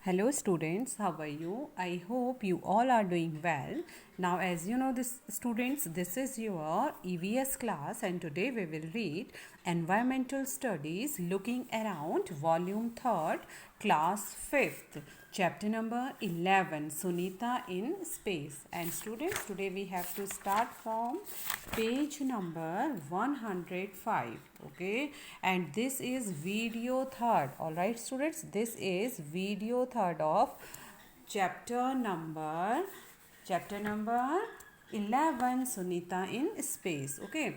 Hello students, how are you? I hope you all are doing well. Now as you know this students, this is your EVS class and today we will read Environmental Studies Looking Around Volume 3rd, Class 5th, Chapter number 11, Sunita in Space. And students, today we have to start from page number 105. Okay, and this is video third. All right students, this is video third of chapter number 11, Sunita in Space. Okay,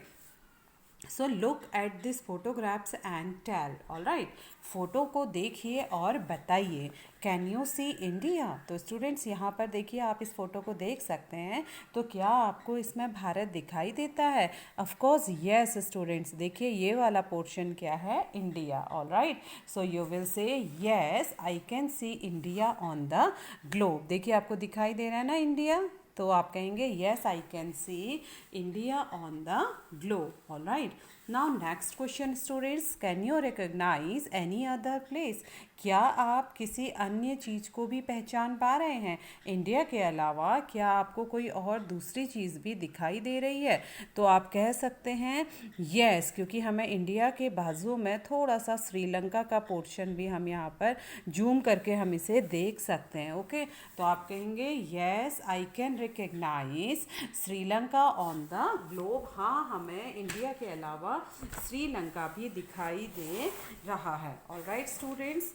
so look at this photographs and tell. All right, photo को देखिए और बताइए. Can you see India? तो students यहाँ पर देखिए, आप इस फ़ोटो को देख सकते हैं. तो क्या आपको इसमें भारत दिखाई देता है? Of course yes students. देखिए ये वाला पोर्शन क्या है? India. All right, so you will say yes I can see India on the globe. देखिए आपको दिखाई दे रहा है ना इंडिया, तो आप कहेंगे yes I can see India on the globe. All right, now next question students, can you recognize any other place? क्या आप किसी अन्य चीज़ को भी पहचान पा रहे हैं इंडिया के अलावा? क्या आपको कोई और दूसरी चीज़ भी दिखाई दे रही है? तो आप कह सकते हैं येस, क्योंकि हमें इंडिया के बाजू में थोड़ा सा श्रीलंका का पोर्शन भी हम यहाँ पर जूम करके हम इसे देख सकते हैं. ओके, तो आप कहेंगे yes I can recognize Sri Lanka on the globe. हाँ, हमें इंडिया के अलावा श्रीलंका भी दिखाई दे रहा है. All right students,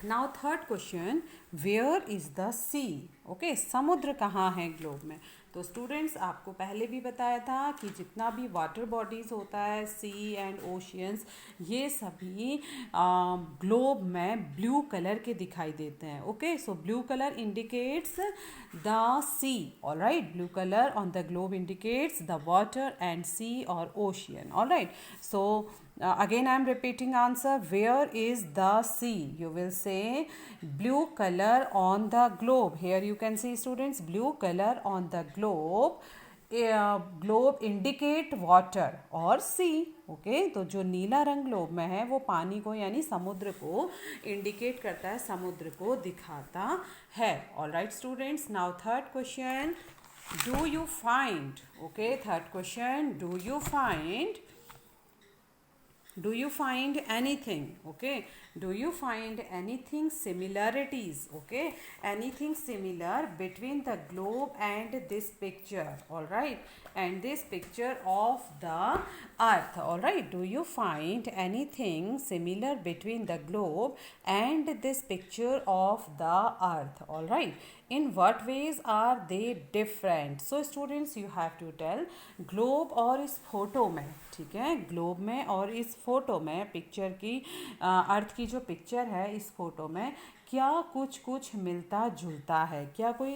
now third question, where is the sea? Okay, समुद्र कहाँ है ग्लोब में? तो स्टूडेंट्स आपको पहले भी बताया था कि जितना भी वाटर बॉडीज़ होता है, सी एंड ओशियंस, ये सभी ग्लोब में ब्लू कलर के दिखाई देते हैं. Okay, so blue colour indicates the sea. All right, blue colour on the globe indicates the water and sea और ocean. All right, so again I am repeating answer, where is the sea? You will say blue color on the globe. Here you can see students, blue color on the globe. Globe indicate water और सी. Okay, तो जो नीला रंग globe में है वो पानी को यानी समुद्र को इंडिकेट करता है, समुद्र को दिखाता है. All right students, now third question, do you find? Okay, third question, do you find anything? Okay, do you find anything similarities? Okay, anything similar between the globe and this picture? All right, and this picture of the earth. All right, do you find anything similar between the globe and this picture of the earth? All right, in what ways are they different? So students you have to tell. Globe और इस photo में, ठीक है, globe में और इस photo में picture की अर्थ की जो पिक्चर है इस फोटो में क्या कुछ मिलता जुलता है? क्या कोई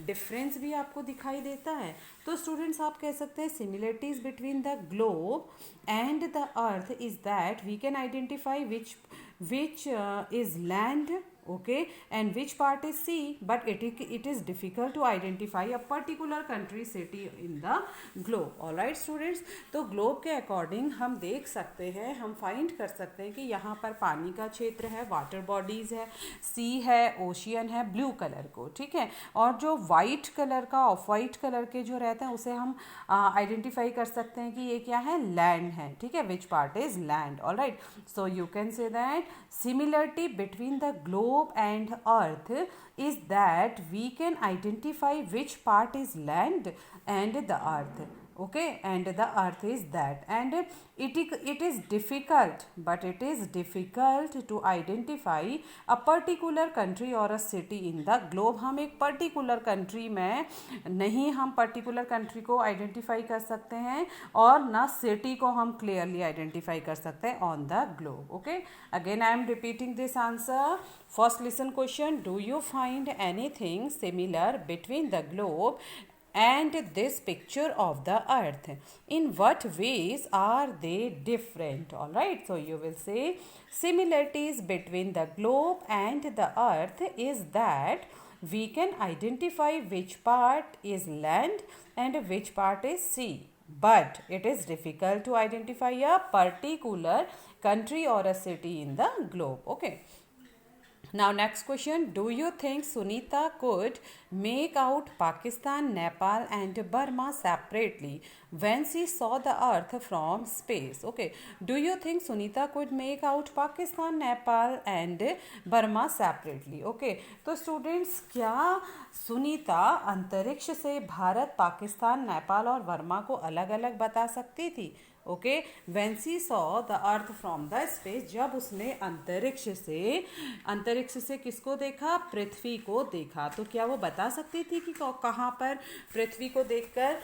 डिफरेंस भी आपको दिखाई देता है? तो स्टूडेंट्स आप कह सकते हैं similarities between the globe and the earth is that we can identify which is land, okay, and which part is sea, but it is difficult to identify a particular country, city in the globe. all right students, तो globe के according हम देख सकते हैं, हम find कर सकते हैं कि यहाँ पर पानी का क्षेत्र है, वाटर बॉडीज़ है, सी है, ओशियन है, ब्लू कलर को, ठीक है, और जो वाइट कलर का, ऑफ वाइट कलर के जो रहते हैं उसे हम आइडेंटिफाई कर सकते हैं कि ये क्या है? लैंड है, ठीक है, which part is land. All right, so you can say that similarity between the globe and earth is that we can identify which part is land and the earth. Okay, and the earth is that, and it is difficult, but it is difficult to identify a particular country or a city in the globe. हम एक particular country में नहीं, हम particular country को identify कर सकते हैं और ना city को हम clearly identify कर सकते हैं on the globe. Okay, again I am repeating this answer. First listen question, do you find anything similar between the globe and this picture of the earth? In what ways are they different? All right, so you will say similarities between the globe and the earth is that we can identify which part is land and which part is sea, but it is difficult to identify a particular country or a city in the globe. Okay, Now, next question. Do you think Sunita could make out Pakistan, Nepal, and Burma separately when she saw the earth from space? Okay. Do you think Sunita could make out Pakistan, Nepal, and Burma separately? Okay. तो students, क्या सुनीता अंतरिक्ष से भारत, पाकिस्तान, नेपाल और वर्मा को अलग अलग बता सकती थी? Okay, when she saw the earth from the space, जब उसने अंतरिक्ष से किसको देखा? पृथ्वी को देखा। तो क्या वो बता सकती थी कि कहाँ पर पृथ्वी को देखकर,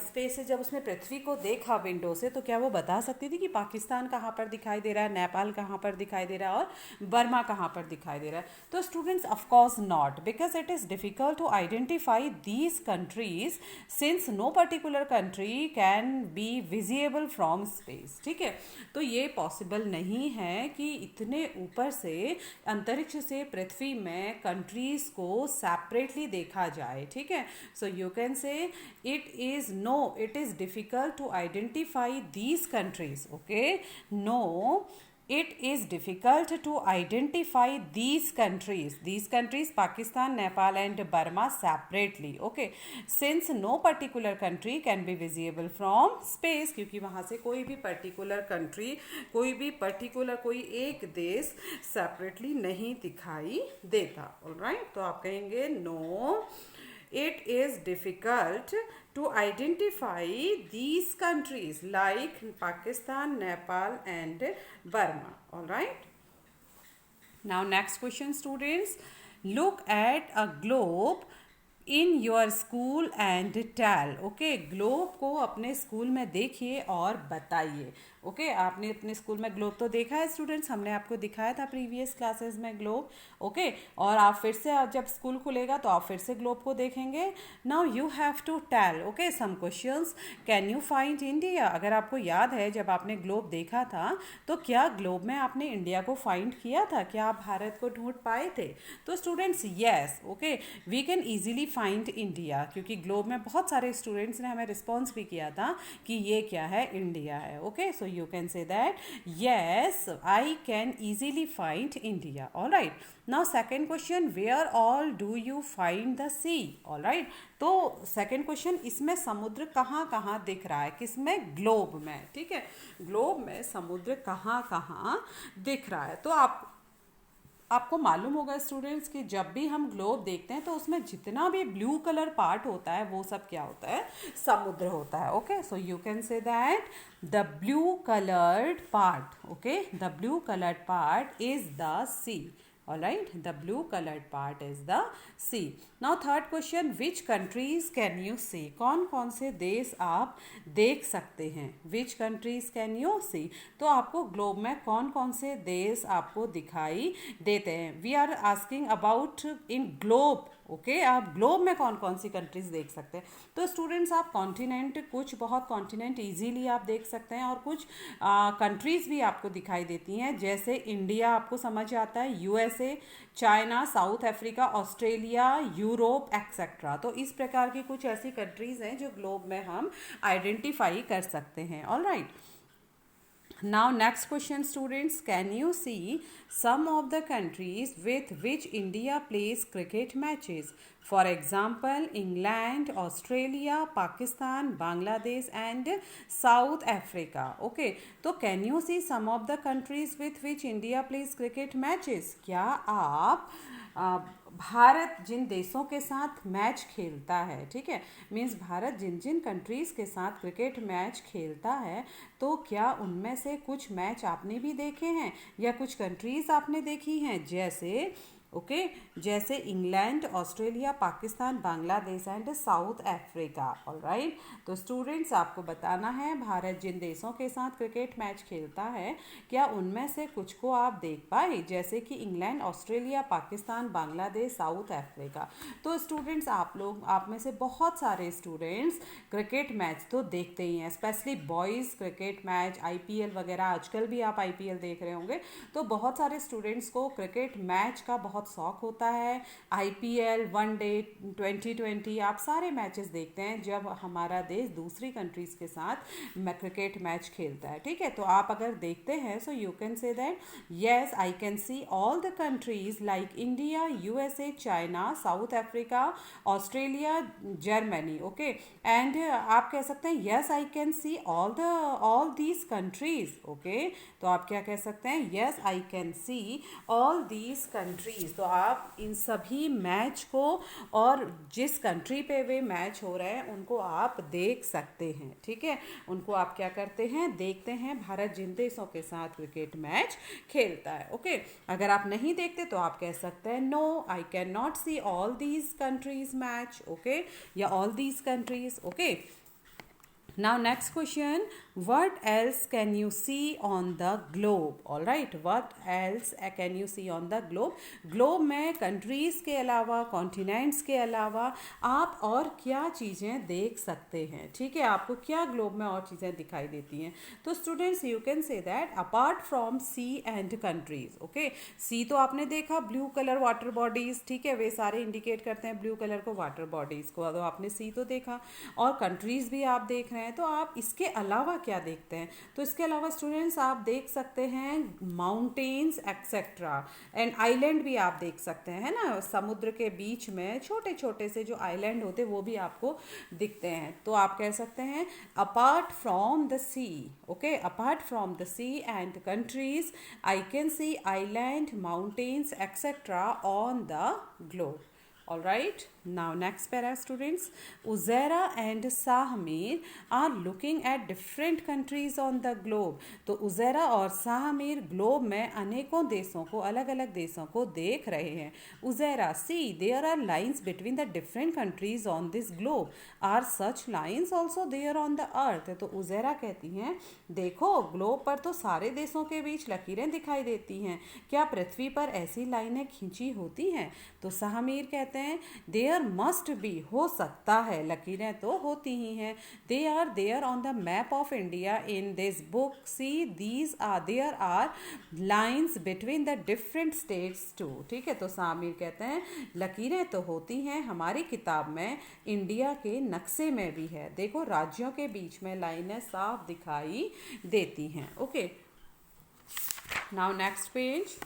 स्पेस से जब उसने पृथ्वी को देखा विंडो से, तो क्या वो बता सकती थी कि पाकिस्तान कहाँ पर दिखाई दे रहा है, नेपाल कहाँ पर दिखाई दे रहा है और बर्मा कहाँ पर दिखाई दे रहा है? तो students, of course not, because it is difficult to identify these countries since no particular country can be visible from space. ठीक है, तो ये पॉसिबल नहीं है कि इतने ऊपर से, अंतरिक्ष से पृथ्वी में कंट्रीज को सेपरेटली देखा जाए। ठीक है, so you can say it is difficult to identify these countries. Okay, no, it is difficult to identify these countries Pakistan, Nepal and Burma separately. Okay, since no particular country can be visible from space, क्योंकि वहाँ से कोई भी particular country, कोई एक देश separately नहीं दिखाई देता। ऑलराइट, तो आप कहेंगे no, it is difficult to identify these countries like Pakistan, Nepal and Burma. All right. Now next question, students. Look at a globe in your school and tell. Okay, globe को अपने school में देखिए और बताइए। Okay, आपने अपने school में globe तो देखा है स्टूडेंट्स, हमने आपको दिखाया था प्रीवियस क्लासेस में ग्लोब। ओके, और आप फिर से, जब स्कूल खुलेगा तो आप फिर से ग्लोब को देखेंगे। Now you have to tell, okay, some questions. Can you find India? अगर आपको याद है, जब आपने ग्लोब देखा था तो क्या ग्लोब में आपने इंडिया को फाइंड किया था? क्या आप भारत को ढूंढ पाए थे? तो students, yes, okay, we can easily find India, क्योंकि ग्लोब में बहुत सारे स्टूडेंट्स ने हमें रिस्पॉन्स भी किया था कि ये क्या है, इंडिया है। Okay, so you can say that yes, I can easily find India. All right, now second question, where all do you find the sea? All right, तो सेकेंड क्वेश्चन, इसमें समुद्र कहाँ कहाँ दिख रहा है? किसमें? ग्लोब में। ठीक है, ग्लोब में समुद्र कहाँ कहाँ दिख रहा है? तो आपको मालूम होगा स्टूडेंट्स कि जब भी हम ग्लोब देखते हैं तो उसमें जितना भी ब्लू कलर पार्ट होता है वो सब क्या होता है? समुद्र होता है। Okay, so you can say that the blue coloured part, okay, the blue coloured part is the sea. All right, the blue colored part is the sea. Now third question, which countries can you see? कौन कौन से देश आप देख सकते हैं? Which countries can you see? तो आपको ग्लोब में कौन कौन से देश आपको दिखाई देते हैं? We are asking about in globe. Okay, आप ग्लोब में कौन कौन सी कंट्रीज देख सकते हैं? तो स्टूडेंट्स, आप कॉन्टिनेंट, कुछ बहुत कॉन्टिनेंट इजीली आप देख सकते हैं और कुछ कंट्रीज भी आपको दिखाई देती हैं, जैसे इंडिया आपको समझ आता है, USA, China, south Africa, Australia, Europe etcetera. तो इस प्रकार की कुछ ऐसी कंट्रीज हैं जो ग्लोब में हम आइडेंटिफाई कर सकते हैं। All right, now next question, students, can you see some of the countries with which India plays cricket matches? For example, England, Australia, Pakistan, Bangladesh and South Africa. Okay, तो can you see some of the countries with which India plays cricket matches? क्या आप भारत जिन देशों के साथ match खेलता है, ठीक है, मीन्स भारत जिन जिन कंट्रीज़ के साथ क्रिकेट मैच खेलता है, तो क्या उनमें से कुछ मैच आपने भी देखे हैं या कुछ कंट्रीज़ आपने देखी हैं? जैसे England, Australia, Pakistan, Bangladesh and south Africa. Alright, तो स्टूडेंट्स, आपको बताना है भारत जिन देशों के साथ क्रिकेट मैच खेलता है, क्या उनमें से कुछ को आप देख पाए, जैसे कि England, Australia, Pakistan, Bangladesh, south Africa. तो स्टूडेंट्स, आप में से बहुत सारे स्टूडेंट्स क्रिकेट मैच तो देखते ही हैं, specially boys cricket match, IPL वगैरह, आजकल भी आप IPL देख रहे होंगे, तो बहुत सारे स्टूडेंट्स को क्रिकेट मैच का बहुत बहुत शौक होता है, IPL, वनडे, 2020, आप सारे मैचेस देखते हैं जब हमारा देश दूसरी कंट्रीज़ के साथ क्रिकेट मैच खेलता है, ठीक है। तो आप अगर देखते हैं सो you can say that yes I can see all the countries like India, USA, China, south Africa, Australia, Germany, okay. And आप कह सकते हैं yes I can C all these countries, okay. तो आप क्या कह सकते हैं, yes I can C all these countries. तो आप इन सभी मैच को और जिस कंट्री पे वे मैच हो रहे हैं उनको आप देख सकते हैं, ठीक है। उनको आप क्या करते हैं, देखते हैं भारत जिन देशों के साथ क्रिकेट मैच खेलता है, ओके। अगर आप नहीं देखते तो आप कह सकते हैं no I can not see all these countries match, okay, या all these countries, okay. Now next question, what else can you see on the globe? All right, what else can you see on the globe? Globe में countries के अलावा, continents के अलावा आप और क्या चीज़ें देख सकते हैं, ठीक है। आपको क्या globe में और चीज़ें दिखाई देती हैं? तो students you can say that apart from sea and countries, okay, sea तो आपने देखा, blue color water bodies, ठीक है, वे सारे indicate करते हैं blue color को, water bodies को, तो आपने sea तो देखा, और countries भी आप देख रहे हैं। तो आप इसके अलावा क्या देखते हैं, तो इसके अलावा स्टूडेंट्स आप देख सकते हैं माउंटेन्स एक्सेट्रा, एंड आइलैंड भी आप देख सकते हैं, है ना। समुद्र के बीच में छोटे छोटे से जो आइलैंड होते हैं वो भी आपको दिखते हैं। तो आप कह सकते हैं apart from the sea, okay, apart from the sea and countries I can see island, mountains etcetera on the globe. All right, now next para students, Uzaira and Sahmir are looking at different countries on the globe. तो उज़ैरा और साहमीर globe में अनेकों देशों को, अलग अलग देशों को देख रहे हैं। उज़ैरा, see there are lines between the different countries on this globe. Are such lines also there on the earth? तो उज़ैरा कहती हैं देखो ग्लोब पर तो सारे देशों के बीच लकीरें दिखाई देती हैं, क्या पृथ्वी पर ऐसी लाइनें खींची होती हैं? तो साहमीर कहते हैं देयर मस्ट बी, हो सकता है, लकीरें तो होती ही हैं। They are there on the map of India in this book, see these are there are lines between the different states too, ठीक है। तो साहमीर कहते हैं लकीरें तो होती हैं, हमारी किताब में इंडिया के नक्शे में भी है, देखो राज्यों के बीच में लाइनें साफ दिखाई देती हैं, okay. Now next page,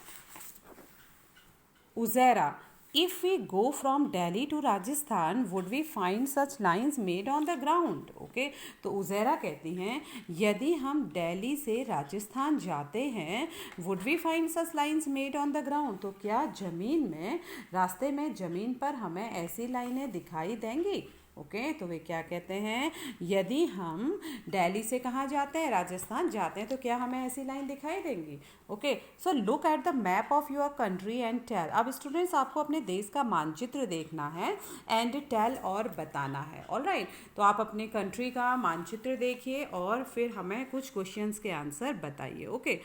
Uzaira, if we go from Delhi to Rajasthan, would we find such lines made on the ground? Okay, तो उज़ैरा कहती हैं यदि हम दिल्ली से राजस्थान जाते हैं would we find such lines made on the ground? तो क्या ज़मीन में, रास्ते में ज़मीन पर हमें ऐसी लाइनें दिखाई देंगी? ओके, तो वे क्या कहते हैं यदि हम दिल्ली से कहाँ जाते हैं, राजस्थान जाते हैं, तो क्या हमें ऐसी लाइन दिखाई देंगी? Okay, so look at the map of your country and tell. अब स्टूडेंट्स आपको अपने देश का मानचित्र देखना है एंड टेल और बताना है, ऑलराइट। तो आप अपने कंट्री का मानचित्र देखिए और फिर हमें कुछ क्वेश्चंस के आंसर बताइए, okay.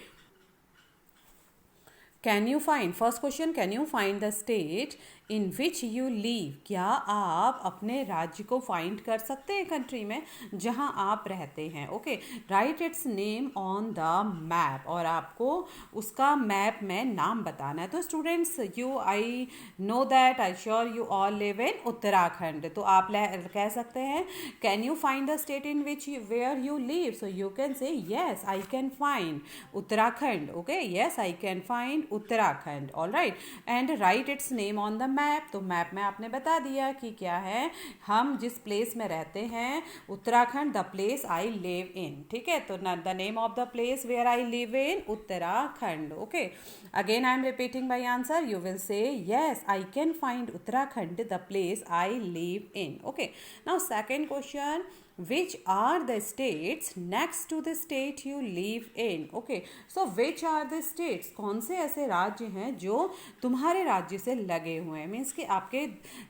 Can you find, first question, can you find the state in which you leave? क्या आप अपने राज्य को फाइंड कर सकते हैं कंट्री में जहां आप रहते हैं? Okay, write its name on the map, और आपको उसका मैप में नाम बताना है। तो students you, I know that, I sure you all live in Uttarakhand. तो आप कह सकते हैं can you find the state in which where you live? So you can say yes I can find Uttarakhand, okay, yes I can find Uttarakhand, alright, and write its name on the map. तो map में आपने बता दिया कि क्या है, हम जिस प्लेस में रहते हैं Uttarakhand, the place I live in, ठीक है। तो the name of the place where I live in, Uttarakhand, okay. Again I am repeating my answer, you will say yes I can find Uttarakhand the place I live in, okay. Now second question, which are the states next to the state you live in? Okay, so which are the states, कौन से ऐसे राज्य हैं जो तुम्हारे राज्य से लगे हुए हैं, मीन्स कि आपके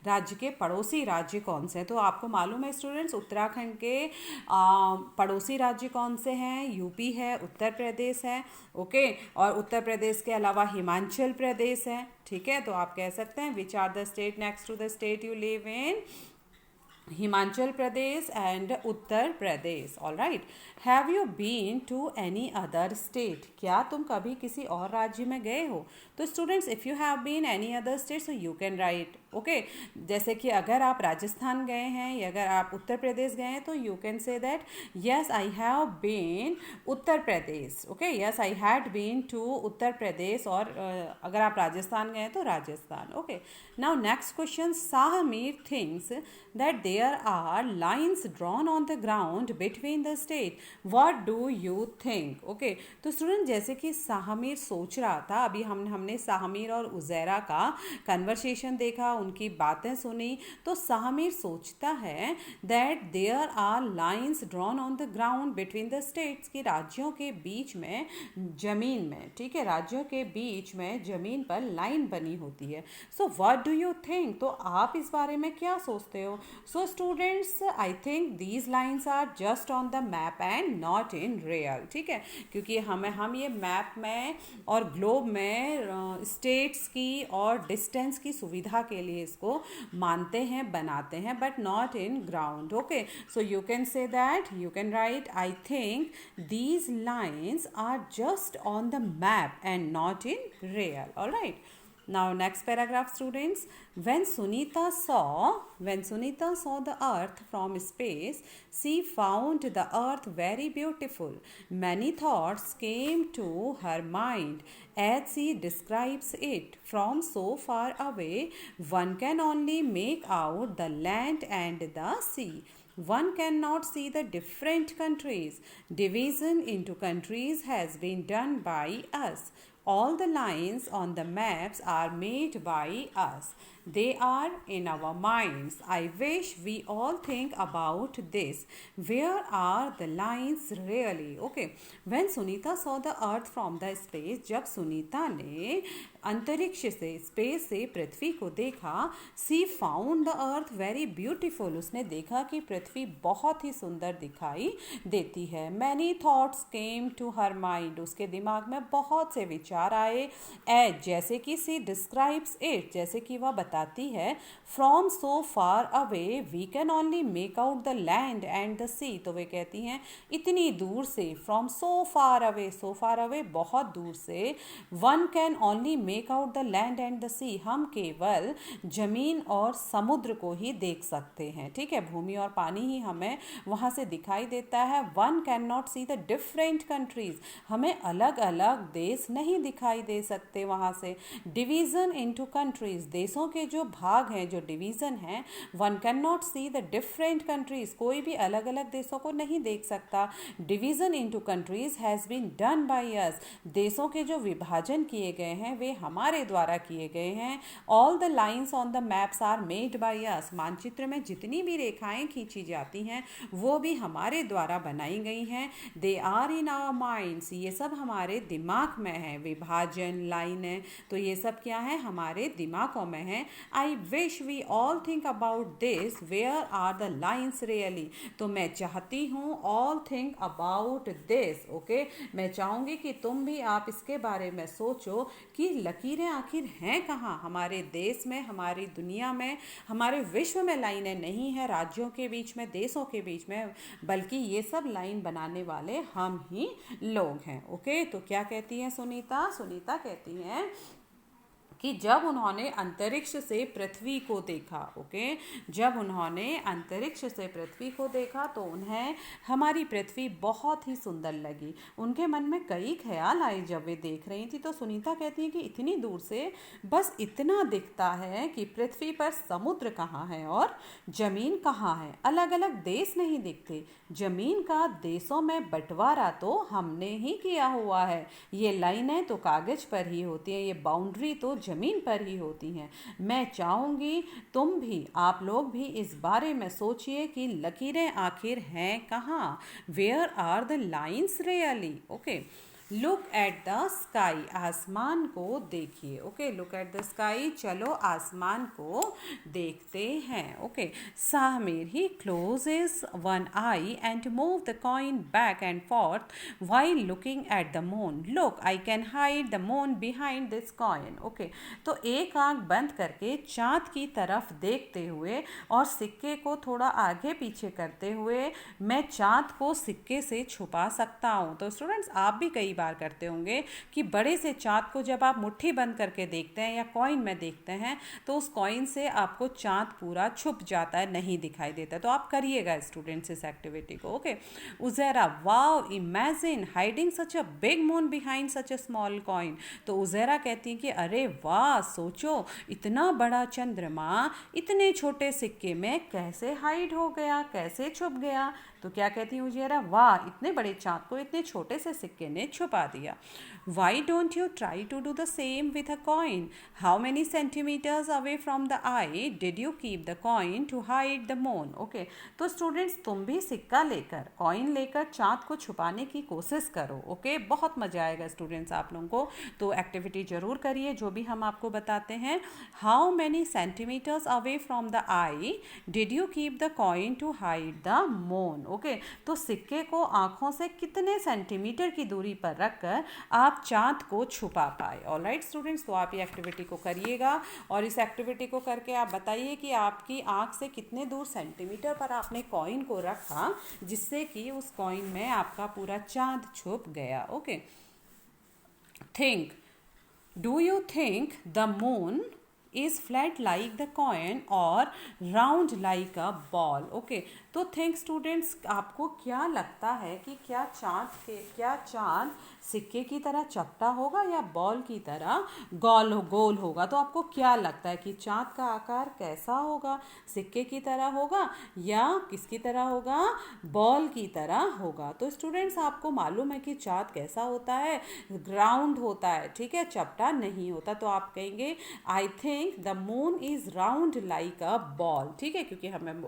राज्य के पड़ोसी राज्य कौन से हैं? तो आपको मालूम है स्टूडेंट्स उत्तराखंड के पड़ोसी राज्य कौन से हैं? यूपी है, उत्तर प्रदेश है, ओके, और उत्तर प्रदेश के अलावा हिमाचल प्रदेश है, ठीक है। तो आप कह सकते हैं which are the state next to the state you live in? Himachal Pradesh and Uttar Pradesh. All right. Have you been to any other state? क्या तुम कभी किसी और राज्य में गए हो? तो students, if you have been any other state so you can write. Okay, जैसे कि अगर आप राजस्थान गए हैं या अगर आप उत्तर प्रदेश गए हैं तो you can say that yes I have been Uttar Pradesh. Okay, yes I had been to Uttar Pradesh. और अगर आप राजस्थान गए हैं तो Rajasthan. Okay, now next question. Sahamir thinks that there are lines drawn on the ground between the state. What do you think? Okay, तो student जैसे कि साहमीर सोच रहा था, अभी हमने साहमीर और उज़ैरा का कन्वर्सेशन देखा, उनकी बातें सुनी. तो साहमीर सोचता है that there are lines drawn on the ground between the states, कि राज्यों के बीच में जमीन में, ठीक है, राज्यों के बीच में जमीन पर लाइन बनी होती है. So what do you think? तो आप इस बारे में क्या सोचते हो? So students, I think these lines are just on the map and not in real. ठीक है, क्योंकि हम ये मैप में और ग्लोब में स्टेट्स की और डिस्टेंस की सुविधा के लिए इसको मानते हैं, बनाते हैं, but not in ground. Okay, so you can say that, you can write I think these lines are just on the map and not in real. All right. Now next paragraph, students. When Sunita saw the earth from space, she found the earth very beautiful. Many thoughts came to her mind as she describes it. From so far away, one can only make out the land and the sea. One cannot see the different countries. Division into countries has been done by us. All the lines on the maps are made by us. They are in our minds. I wish we all think about this. Where are the lines really? Okay. When Sunita saw the earth from the space, जब सुनीता ने अंतरिक्ष से, space से पृथ्वी को देखा, she found the earth very beautiful. उसने देखा कि पृथ्वी बहुत ही सुंदर दिखाई देती है. Many thoughts came to her mind. उसके दिमाग में बहुत से विचार आए. एज, जैसे कि सी डिस्क्राइब्स इट, जैसे कि वह बताती है. From so far away we can only make out the land and the sea. तो वे कहती हैं इतनी दूर से, फ्रॉम सो फार अवे बहुत दूर से, one can only make out the land and the sea, हम केवल जमीन और समुद्र को ही देख सकते हैं. ठीक है, भूमि और पानी ही हमें वहाँ से दिखाई देता है. One can not see the different countries, हमें अलग अलग देश नहीं दिखाई दे सकते वहाँ से. डिवीज़न इनटू कंट्रीज, देशों के जो भाग हैं, जो डिवीज़न हैं. One can not see the different countries, कोई भी अलग अलग देशों को नहीं देख सकता. Division into countries has been done by us, देशों के जो विभाजन किए गए हैं वे हमारे द्वारा किए गए हैं. All the lines on the maps are made by us, मानचित्र में जितनी भी रेखाएं खींची जाती हैं वो भी हमारे द्वारा बनाई गई हैं. They are in our minds, ये सब हमारे दिमाग में है. विभाजन, लाइनें, तो ये सब क्या है, हमारे दिमागों में है. I wish we all think about this. Where are the lines really, तो मैं चाहती हूँ all think about this. Okay, मैं चाहूँगी कि तुम भी आप इसके बारे में सोचो कि लकीरें आखिर हैं कहाँ. हमारे देश में, हमारी दुनिया में, हमारे विश्व में लाइनें नहीं हैं राज्यों के बीच में, देशों के बीच में, बल्कि ये सब लाइन बनाने वाले हम ही लोग हैं. ओके, तो क्या कहती हैं सुनीता? सुनीता कहती हैं कि जब उन्होंने अंतरिक्ष से पृथ्वी को देखा. ओके, जब उन्होंने अंतरिक्ष से पृथ्वी को देखा तो उन्हें हमारी पृथ्वी बहुत ही सुंदर लगी. उनके मन में कई ख्याल आए जब वे देख रही थी. तो सुनीता कहती है कि इतनी दूर से बस इतना दिखता है कि पृथ्वी पर समुद्र कहाँ है और जमीन कहाँ है. अलग अलग देश नहीं दिखते. जमीन का देशों में बंटवारा तो हमने ही किया हुआ है. ये लाइनें तो कागज पर ही होती हैं, ये बाउंड्री तो जमीन पर ही होती हैं. मैं चाहूँगी तुम भी, आप लोग भी इस बारे में सोचिए कि लकीरें आखिर हैं कहाँ. Where are the lines really. Okay, look at the sky, आसमान को देखिए। Okay, look at the sky, चलो आसमान को देखते हैं। Okay, Sahamir, he closes one eye and move the coin back and forth while looking at the moon. Look, I can hide the moon behind this coin. Okay, तो एक आंख बंद करके चाँद की तरफ देखते हुए और सिक्के को थोड़ा आगे पीछे करते हुए मैं चाँद को सिक्के से छुपा सकता हूँ। तो स्टूडेंट्स, आप भी कई बार करते होंगे कि बड़े से चाँद को जब आप मुट्ठी बंद करके देखते हैं या कॉइन में देखते हैं तो उस कॉइन से आपको चाँद पूरा छुप जाता है, नहीं दिखाई देता। तो आप करिएगा स्टूडेंट्स इस एक्टिविटी को। Okay, Uzaira, wow, imagine hiding such a big moon behind such a small coin. तो उज़ैरा कहती है कि अरे वाह, सोचो इतना बड़ा चंद्रमा इतने छोटे सिक्के में कैसे हाइड हो गया, कैसे छुप गया। तो क्या कहती है उज़ैरा, वाह, इतने बड़े चाँद को इतने छोटे से सिक्के ने छुपा दिया। Why don't you try to do the same with a coin? How many centimeters away from the eye did you keep the coin to hide the moon? Okay, तो स्टूडेंट्स, तुम भी सिक्का लेकर, कॉइन लेकर चाँद को छुपाने की कोशिश करो। ओके, बहुत मज़ा आएगा स्टूडेंट्स आप लोगों को। तो एक्टिविटी ज़रूर करिए जो भी हम आपको बताते हैं। How many centimetres away from the eye did you keep the coin to hide the moon? Okay, तो सिक्के को आँखों से कितने सेंटीमीटर की दूरी पर रखकर आप चाँद को छुपा पाए। ऑलराइट स्टूडेंट्स, तो आप ये एक्टिविटी को करिएगा और इस एक्टिविटी को करके आप बताइए कि आपकी आँख से कितने दूर सेंटीमीटर पर आपने कॉइन को रखा जिससे कि उस कॉइन में आपका पूरा चाँद छुप गया। Okay, think, do you think the moon is flat like the coin or round like a ball? Okay, तो थिंक स्टूडेंट्स, आपको क्या लगता है कि क्या चाँद सिक्के की तरह चपटा होगा या बॉल की तरह गोल होगा? तो आपको क्या लगता है कि चाँद का आकार कैसा होगा? सिक्के की तरह होगा या किसकी तरह होगा? बॉल की तरह होगा। तो स्टूडेंट्स, आपको मालूम है कि चाँद कैसा होता है? राउंड होता है, ठीक है, चपटा नहीं होता। तो आप कहेंगे I think the moon is round like a ball, ठीक है, क्योंकि हमें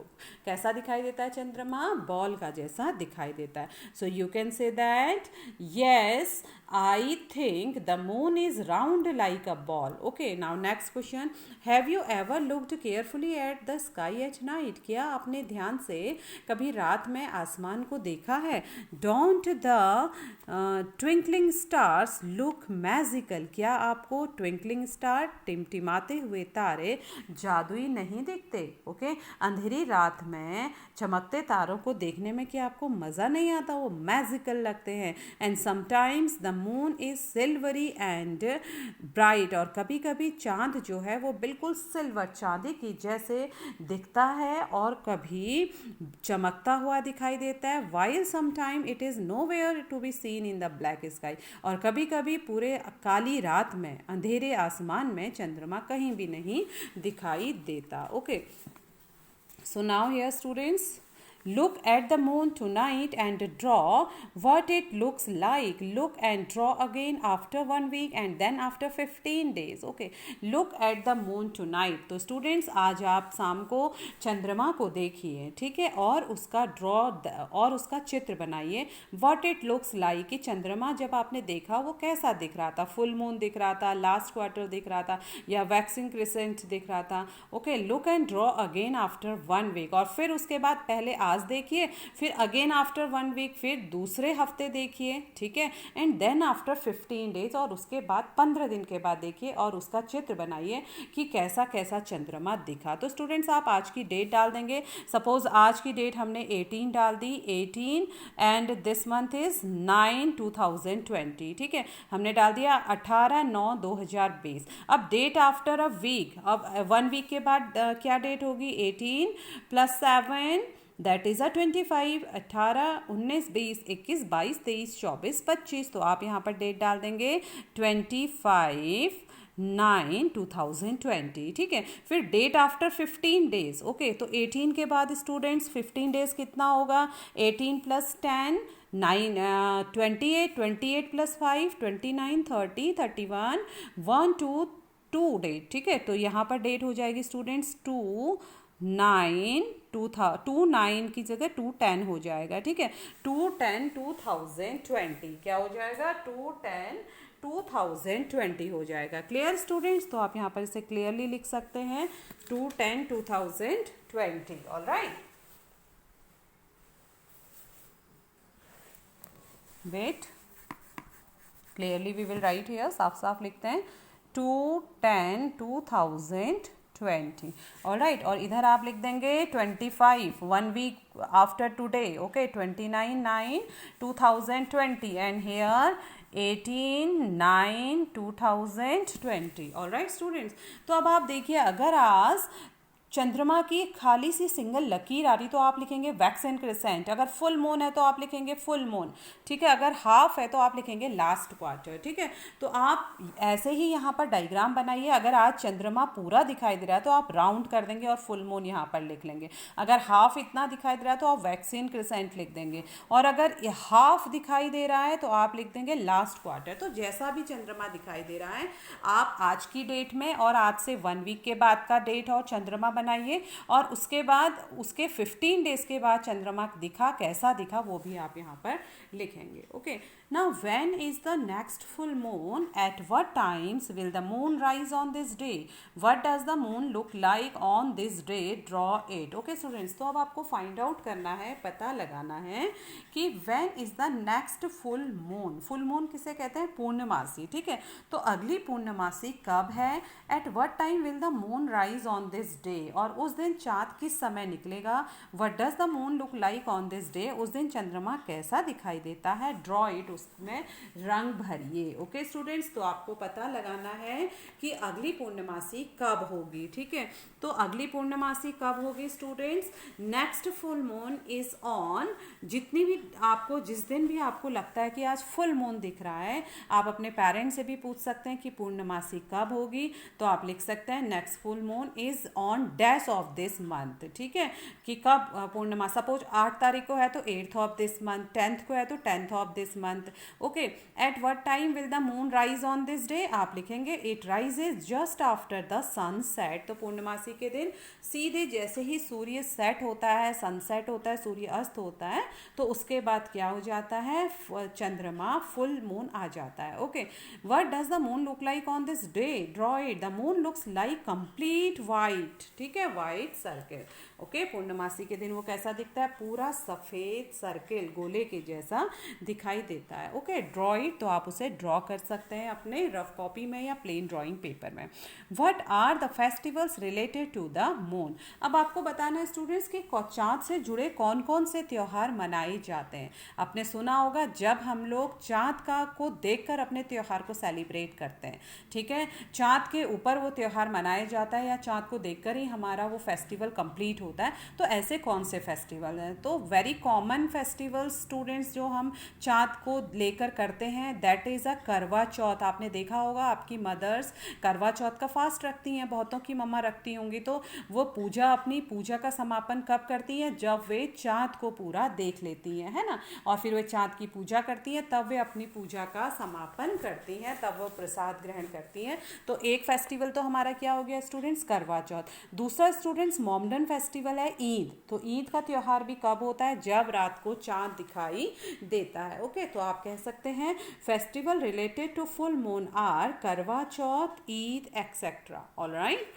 कैसा दिखाई देता है चंद्रमा? बॉल का जैसा दिखाई देता है। So you can say that yes, I think the moon is round like a ball. Okay, now next question. Have you ever looked carefully at the sky at night? क्या आपने ध्यान से कभी रात में आसमान को देखा है? Don't the twinkling stars look magical? क्या आपको twinkling star, टिमटिमाते हुए तारे जादुई नहीं दिखते? ओके, अंधेरी रात में चमकते तारों को देखने में क्या आपको मज़ा नहीं आता? वो मैजिकल लगते हैं। And sometimes the moon is silvery and bright, और कभी कभी चांद जो है वो बिल्कुल सिल्वर, चांदी की जैसे दिखता है और कभी चमकता हुआ दिखाई देता है। While sometime it is nowhere to be seen in the black sky, और कभी कभी पूरे काली रात में, अंधेरे आसमान में चंद्रमा कहीं भी नहीं दिखाई देता। Okay, so now here students, look at the moon tonight and draw what it looks like. Look and draw again after 1 week and then after 15 days. Okay, look at the moon tonight. तो students, आज आप शाम को चंद्रमा को देखिए, ठीक है, और उसका और उसका चित्र बनाइए। what it looks like, कि चंद्रमा जब आपने देखा वो कैसा दिख रहा था? फुल मून दिख रहा था, लास्ट क्वार्टर दिख रहा था, या वैक्सिंग क्रिसेंट दिख रहा था? Okay, look and draw again after 1 week, और फिर उसके बाद पहले आज देखिए, फिर अगेन आफ्टर 1 week, फिर दूसरे हफ्ते देखिए, ठीक है, एंड देन आफ्टर 15 days, और उसके बाद 15 दिन के बाद देखिए और उसका चित्र बनाइए कि कैसा कैसा चंद्रमा दिखा। तो स्टूडेंट्स, आप आज की डेट डाल देंगे। सपोज आज की डेट हमने 18 डाल दी, 18, एंड दिस मंथ इज 9/2020, ठीक है, हमने डाल दिया 18/9/2020। अब डेट आफ्टर अ वीक, अब 1 week के बाद क्या डेट होगी? 18 + 7 दैट इज़ 25, 18, 19, 20, 21, 22, 23, 24, 25। तो आप यहाँ पर डेट डाल देंगे 25/9/2020, ठीक है। फिर डेट आफ्टर 15 days, ओके, तो 18 के बाद स्टूडेंट्स 15 days कितना होगा? 18 + 10 9 28, 28 + 5 29, 30, 31, 1 2 2 डेट, ठीक है। तो यहाँ पर डेट हो जाएगी स्टूडेंट्स 2/9/2020, 29 की जगह 210 हो जाएगा, ठीक है। 210 2020 क्या हो जाएगा, 210 2020 हो जाएगा। क्लियर स्टूडेंट्स, तो आप यहाँ पर इसे क्लियरली लिख सकते हैं 210 2020। Alright, wait, clearly we will write here, साफ साफ लिखते हैं 210 2020। ऑलराइट, और इधर आप लिख देंगे 25 1 week after today, okay, 29/9/2020 and here 18/9/2020। Alright students, तो अब आप देखिए, अगर आज चंद्रमा की खाली सी सिंगल लकीर आ रही तो आप लिखेंगे वैक्स एंड क्रिसेंट, अगर फुल मून है तो आप लिखेंगे फुल मून, ठीक है, अगर हाफ है तो आप लिखेंगे लास्ट क्वार्टर, ठीक है। तो आप ऐसे ही यहाँ पर डायग्राम बनाइए, अगर आज चंद्रमा पूरा दिखाई दे रहा है तो आप राउंड कर देंगे और फुल मून यहाँ पर लिख लेंगे, अगर हाफ इतना दिखाई दे रहा है तो आप वैक्स एंड क्रिसेंट लिख देंगे, और अगर हाफ दिखाई दे रहा है तो आप लिख देंगे लास्ट क्वार्टर। तो जैसा भी चंद्रमा दिखाई दे रहा है आप आज की डेट में और आज से 1 वीक के बाद का डेट और चंद्रमा बनाइए, और उसके बाद उसके 15 डेज के बाद चंद्रमा दिखा कैसा दिखा वो भी आप यहाँ पर लिखेंगे। Okay, now when is the next full moon, at what times will the moon rise on this day, what does the moon look like on this day, draw it. Okay students, तो अब आपको find out करना है, पता लगाना है कि when is the next full moon. Full moon किसे कहते हैं, पूर्णमासी, ठीक है। तो अगली पूर्णमासी कब है, at what time will the moon rise on this day, और उस दिन चाँद किस समय निकलेगा, what does the moon look like on this day, उस दिन चंद्रमा कैसा दिखाई देता है, ड्रॉ इट, उसमें रंग भरिए। ओके स्टूडेंट्स, तो आपको पता लगाना है कि अगली पूर्णमासी कब होगी, ठीक है। तो अगली पूर्णमासी कब होगी students, next full moon is on, जितनी भी आपको जिस दिन भी आपको लगता है कि आज फुल मून दिख रहा है, आप अपने पेरेंट्स से भी पूछ सकते हैं कि पूर्णमासी कब होगी, तो आप लिख सकते हैं next full moon is on dash of this month, ठीक है, कि कब पूर्णिमा, सपोज 8 तारीख को है तो 8th of this month, 10th को है तो 10th of this month. Okay, at what time will the moon rise on this day, आप लिखेंगे it rises just after the sunset. तो पूर्णमासी के दिन सीधे जैसे ही सूर्य सेट होता है, सनसेट होता है, सूर्य अस्त होता है, तो उसके बाद क्या हो जाता है, चंद्रमा, फुल मून आ जाता है। Okay, what does the moon look like on this day, draw it, the moon looks like complete white, ठीक है, वाइट सर्किल। ओके, पूर्णमासी के दिन वो कैसा दिखता है, पूरा सफ़ेद सर्किल, गोले के जैसा दिखाई देता है। ओके, ड्रॉ इट, तो आप उसे ड्रॉ कर सकते हैं अपने रफ कॉपी में या प्लेन ड्राइंग पेपर में। What are the festivals related to the moon, अब आपको बताना है स्टूडेंट्स कि चाँद से जुड़े कौन कौन से त्यौहार मनाए जाते हैं। आपने सुना होगा जब हम लोग चाँद को देखकर अपने त्यौहार को सेलिब्रेट करते हैं, ठीक है, चाँद के ऊपर वो त्यौहार मनाया जाता है या चाँद को देखकर ही हमारा वो फेस्टिवल कंप्लीट होता है। तो ऐसे कौन से फेस्टिवल हैं, तो वेरी कॉमन फेस्टिवल स्टूडेंट्स जो हम चाँद को लेकर करते हैं, दैट इज़ अ करवा चौथ। आपने देखा होगा आपकी मदर्स करवा चौथ का फास्ट रखती हैं, बहुतों की मम्मा रखती होंगी, तो वो अपनी पूजा का समापन कब करती हैं, जब वे चाँद को पूरा देख लेती हैं, है ना, और फिर वे चाँद की पूजा करती हैं, तब वे अपनी पूजा का समापन करती हैं, तब वो प्रसाद ग्रहण करती हैं। तो एक फेस्टिवल तो हमारा क्या हो गया स्टूडेंट्स, करवा चौथ। दूसरा स्टूडेंट्स मोमडन फेस्टिवल है ईद। तो ईद का त्यौहार भी कब होता है, जब रात को चाँद दिखाई देता है। ओके, तो आप कह सकते हैं festival related to full moon are Karva Chauth, Eid etcetera. Alright,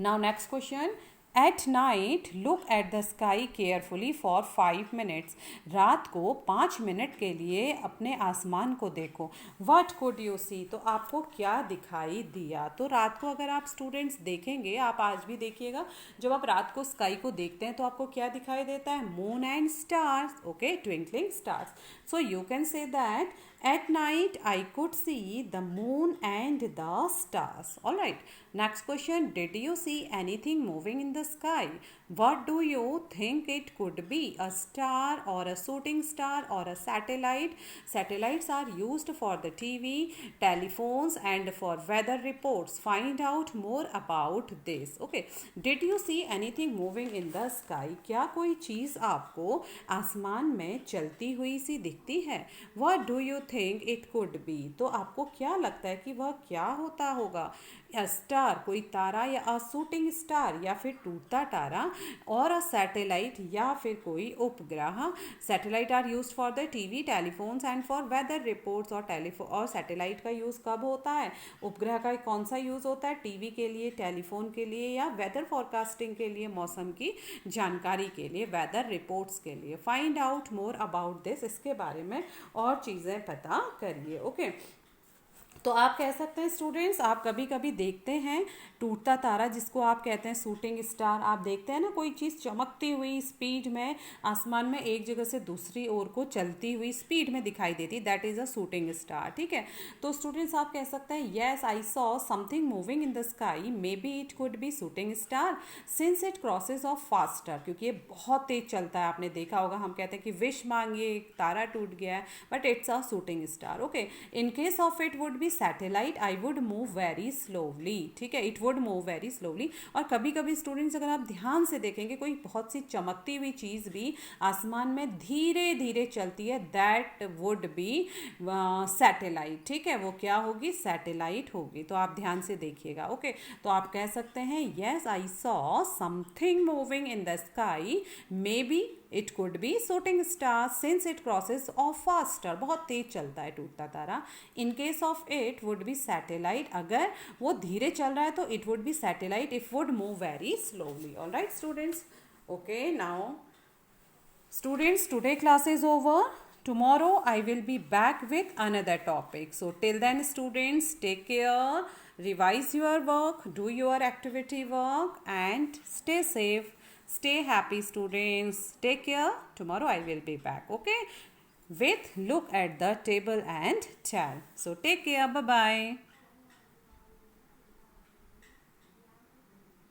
now next question, at night look at the sky carefully for 5 minutes, रात को 5 मिनट के लिए अपने आसमान को देखो। व्हाट कुड यू सी, तो आपको क्या दिखाई दिया। तो रात को अगर आप स्टूडेंट्स देखेंगे, आप आज भी देखिएगा, जब आप रात को स्काई को देखते हैं तो आपको क्या दिखाई देता है, moon and stars, okay, twinkling stars. So you can say that at night I could see the moon and the stars. All right, next question, did you see anything moving in the sky? What do you think it could be, a star or a shooting star or a satellite? Satellites are used for the TV, telephones and for weather reports. Find out more about this. Okay, did you see anything moving in the sky? क्या कोई चीज़ आपको आसमान में चलती हुई सी दिखती है? What do you think it could B, तो आपको क्या लगता है कि वह क्या होता होगा? अ स्टार, कोई तारा, या अ शूटिंग स्टार, या फिर टूटता तारा, और अ सैटेलाइट, या फिर कोई उपग्रह। Satellite are used for the TV, telephones and for weather reports. और टेलीफोन और सैटेलाइट का यूज़ कब होता है? उपग्रह का कौन सा यूज़ होता है? टीवी के लिए, टेलीफोन के लिए, या वेदर फॉरकास्टिंग के लिए, मौसम की जानकारी के लिए, वेदर रिपोर्ट्स के लिए। Find out more about this, इसके बारे में और चीज़ें पता करिए। ओके, तो आप कह सकते हैं स्टूडेंट्स, आप कभी कभी देखते हैं टूटता तारा, जिसको आप कहते हैं शूटिंग स्टार। आप देखते हैं ना, कोई चीज़ चमकती हुई स्पीड में आसमान में एक जगह से दूसरी ओर को चलती हुई स्पीड में दिखाई देती, that is a shooting star. ठीक है, तो स्टूडेंट्स आप कह सकते हैं yes I saw something moving in the sky, may be it could be shooting star since it crosses of faster, क्योंकि ये बहुत तेज चलता है। आपने देखा होगा, हम कहते हैं कि विश मांगिए, तारा टूट गया है, but it's a shooting star. Okay, in case of it would be satellite, I would move very slowly. ठीक है, it would move very slowly. और कभी कभी स्टूडेंट्स, अगर आप ध्यान से देखेंगे, कोई बहुत सी चमकती हुई चीज़ भी आसमान में धीरे धीरे चलती है, दैट वुड बी सैटेलाइट। ठीक है, वो क्या होगी? सैटेलाइट होगी। तो आप ध्यान से देखिएगा। ओके, तो आप कह सकते हैं yes I saw something moving in the sky, may be it could be shooting star since it crosses off faster, बहुत तेज चलता है टूटता तारा। In case of it would be satellite, अगर वो धीरे चल रहा है तो it would be satellite if would move very slowly. All right students, okay now students, today class is over. Tomorrow I will be back with another topic. So till then students, take care, revise your work, do your activity work, and stay safe, stay happy students. Take care. Tomorrow I will be back, okay, with look at the table and tell. So take care. Bye bye.